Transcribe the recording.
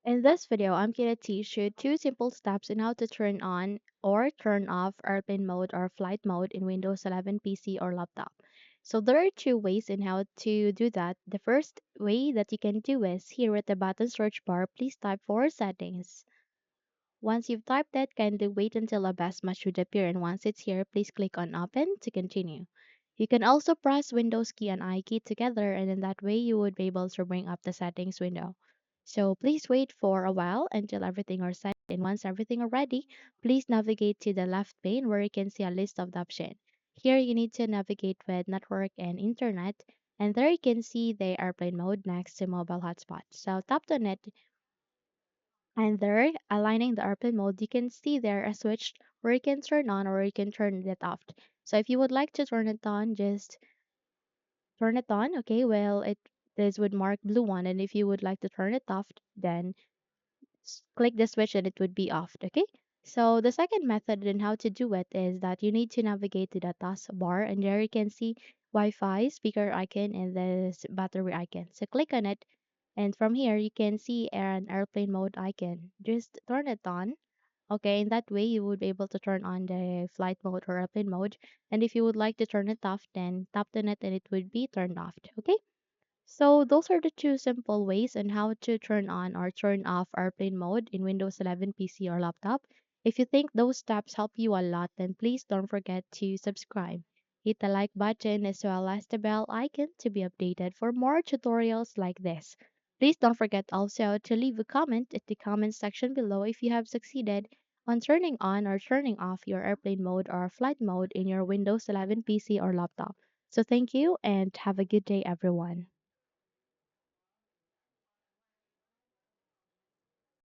In this video, I'm going to teach you two simple steps on how to turn on or turn off airplane mode or flight mode in Windows 11 PC or laptop. So there are two ways in how to do that. The first way that you can do is here at the button search bar, please type for settings. Once you've typed that, kindly wait until a BESMA should appear, and once it's here, please click on open to continue. You can also press Windows key and I key together, and in that way you would be able to bring up the settings window. So please wait for a while until everything are set, and once everything are ready, please navigate to the left pane where you can see a list of the options. Here you need to navigate with network and internet, and there you can see the airplane mode next to mobile hotspot. So tap on it, and there, aligning the airplane mode, you can see there a switch where you can turn on or you can turn it off. So if you would like to turn it on, just turn it on. Okay, well, it this would mark blue one, and if you would like to turn it off, then click the switch and it would be off. Okay. So the second method in how to do it is that you need to navigate to the taskbar, and there you can see Wi-Fi, speaker icon, and the battery icon. So click on it, and from here you can see an airplane mode icon. Just turn it on. Okay, in that way you would be able to turn on the flight mode or airplane mode. And if you would like to turn it off, then tap on it and it would be turned off. Okay. So those are the two simple ways on how to turn on or turn off airplane mode in Windows 11 PC or laptop. If you think those steps help you a lot, then please don't forget to subscribe. Hit the like button as well as the bell icon to be updated for more tutorials like this. Please don't forget also to leave a comment at the comment section below if you have succeeded on turning on or turning off your airplane mode or flight mode in your Windows 11 PC or laptop. So thank you and have a good day everyone.